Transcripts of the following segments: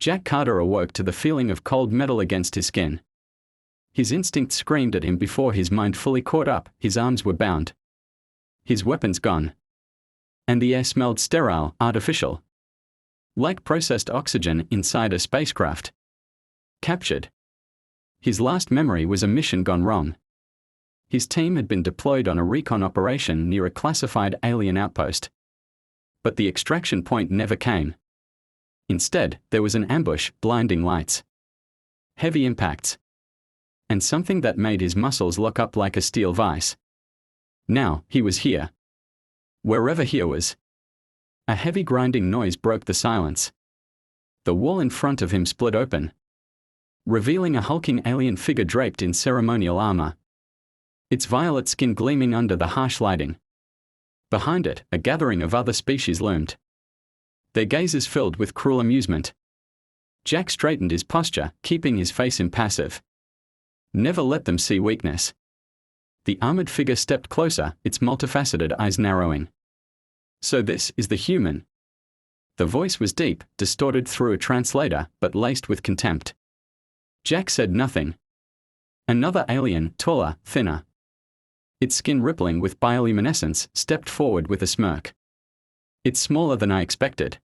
Jack Carter awoke to the feeling of cold metal against his skin. His instinct screamed at him before his mind fully caught up. His arms were bound. His weapons gone. And the air smelled sterile, artificial. Like processed oxygen inside a spacecraft. Captured. His last memory was a mission gone wrong. His team had been deployed on a recon operation near a classified alien outpost. But the extraction point never came. Instead, there was an ambush, blinding lights. Heavy impacts. And something that made his muscles lock up like a steel vise. Now, he was here. Wherever here was. A heavy grinding noise broke the silence. The wall in front of him split open, revealing a hulking alien figure draped in ceremonial armor. Its violet skin gleaming under the harsh lighting. Behind it, a gathering of other species loomed. Their gazes filled with cruel amusement. Jack straightened his posture, keeping his face impassive. Never let them see weakness. The armored figure stepped closer, its multifaceted eyes narrowing. So this is the human. The voice was deep, distorted through a translator, but laced with contempt. Jack said nothing. Another alien, taller, thinner. Its skin rippling with bioluminescence, stepped forward with a smirk. It's smaller than I expected.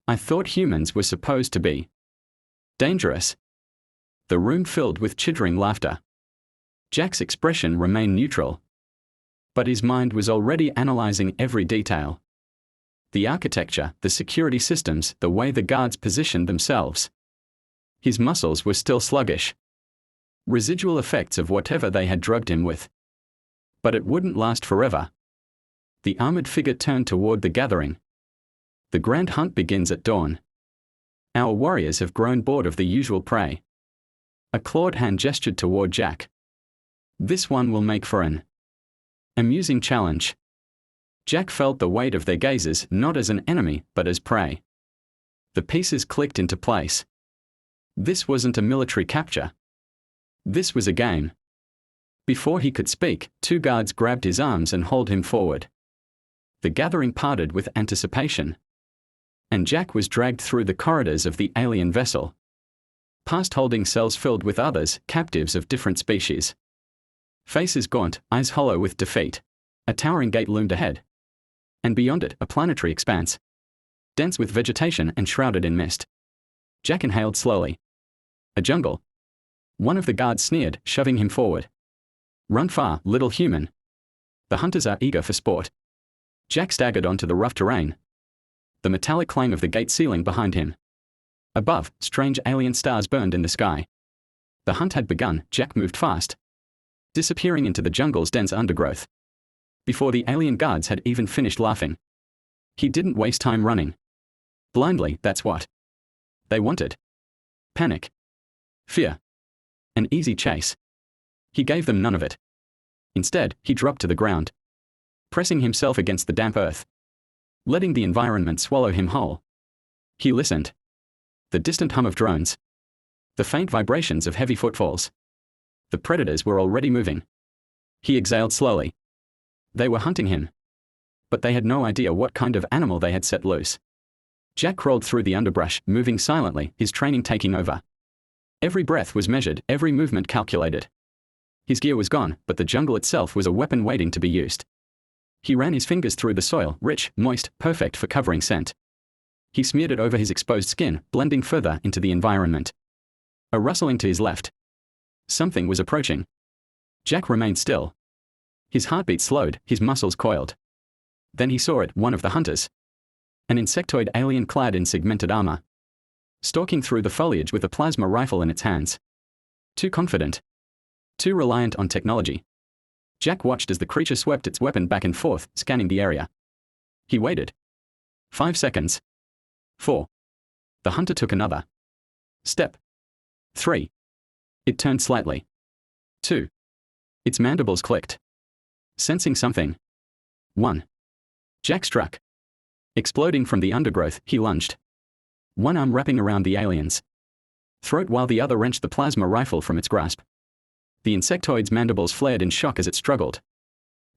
I thought humans were supposed to be dangerous. The room filled with chittering laughter. Jack's expression remained neutral. But his mind was already analyzing every detail. The architecture, the security systems, the way the guards positioned themselves. His muscles were still sluggish. Residual effects of whatever they had drugged him with. But it wouldn't last forever. The armored figure turned toward the gathering. The grand hunt begins at dawn. Our warriors have grown bored of the usual prey. A clawed hand gestured toward Jack. This one will make for an amusing challenge. Jack felt the weight of their gazes not as an enemy, but as prey. The pieces clicked into place. This wasn't a military capture. This was a game. Before he could speak, two guards grabbed his arms and hauled him forward. The gathering parted with anticipation. And Jack was dragged through the corridors of the alien vessel. Past holding cells filled with others, captives of different species. Faces gaunt, eyes hollow with defeat. A towering gate loomed ahead. And beyond it, a planetary expanse. Dense with vegetation and shrouded in mist. Jack inhaled slowly. A jungle. One of the guards sneered, shoving him forward. Run far, little human. The hunters are eager for sport. Jack staggered onto the rough terrain. The metallic clang of the gate ceiling behind him. Above, strange alien stars burned in the sky. The hunt had begun. Jack moved fast, disappearing into the jungle's dense undergrowth. Before the alien guards had even finished laughing. He didn't waste time running. Blindly, that's what they wanted. Panic. Fear. An easy chase. He gave them none of it. Instead, he dropped to the ground, pressing himself against the damp earth, letting the environment swallow him whole. He listened. The distant hum of drones. The faint vibrations of heavy footfalls. The predators were already moving. He exhaled slowly. They were hunting him. But they had no idea what kind of animal they had set loose. Jack crawled through the underbrush, moving silently, his training taking over. Every breath was measured, every movement calculated. His gear was gone, but the jungle itself was a weapon waiting to be used. He ran his fingers through the soil, rich, moist, perfect for covering scent. He smeared it over his exposed skin, blending further into the environment. A rustling to his left. Something was approaching. Jack remained still. His heartbeat slowed, his muscles coiled. Then he saw it, one of the hunters. An insectoid alien clad in segmented armor. Stalking through the foliage with a plasma rifle in its hands. Too confident. Too reliant on technology. Jack watched as the creature swept its weapon back and forth, scanning the area. He waited. 5 seconds. 4. The hunter took another step. 3. It turned slightly. 2. Its mandibles clicked. Sensing something. 1. Jack struck. Exploding from the undergrowth, he lunged. One arm wrapping around the alien's throat while the other wrenched the plasma rifle from its grasp. The insectoid's mandibles flared in shock as it struggled.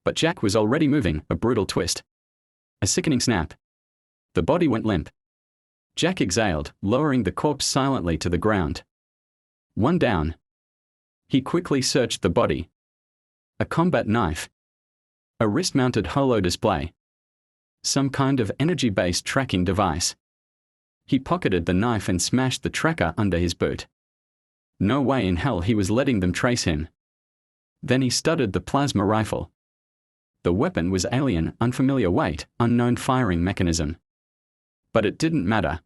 But Jack was already moving, a brutal twist. A sickening snap. The body went limp. Jack exhaled, lowering the corpse silently to the ground. One down. He quickly searched the body. A combat knife. A wrist-mounted holo display. Some kind of energy-based tracking device. He pocketed the knife and smashed the tracker under his boot. No way in hell he was letting them trace him. Then he studied the plasma rifle. The weapon was alien, unfamiliar weight, unknown firing mechanism. But it didn't matter.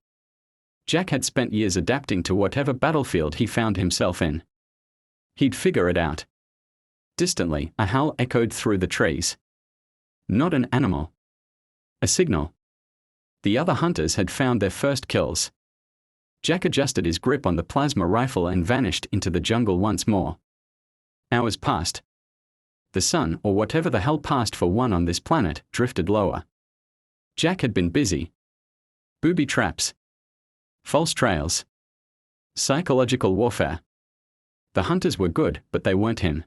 Jack had spent years adapting to whatever battlefield he found himself in. He'd figure it out. Distantly, a howl echoed through the trees. Not an animal. A signal. The other hunters had found their first kills. Jack adjusted his grip on the plasma rifle and vanished into the jungle once more. Hours passed. The sun, or whatever the hell passed for one on this planet, drifted lower. Jack had been busy. Booby traps. False trails. Psychological warfare. The hunters were good, but they weren't him.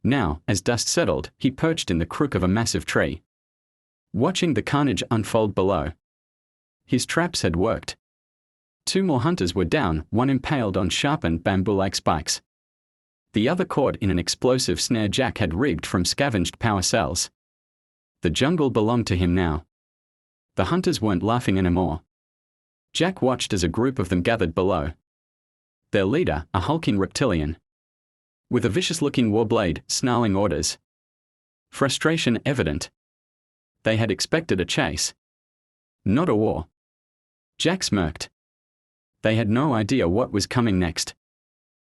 Now, as dust settled, he perched in the crook of a massive tree, watching the carnage unfold below. His traps had worked. 2 more hunters were down, one impaled on sharpened bamboo-like spikes. The other caught in an explosive snare Jack had rigged from scavenged power cells. The jungle belonged to him now. The hunters weren't laughing anymore. Jack watched as a group of them gathered below. Their leader, a hulking reptilian, with a vicious-looking warblade, snarling orders. Frustration evident. They had expected a chase, not a war. Jack smirked. They had no idea what was coming next.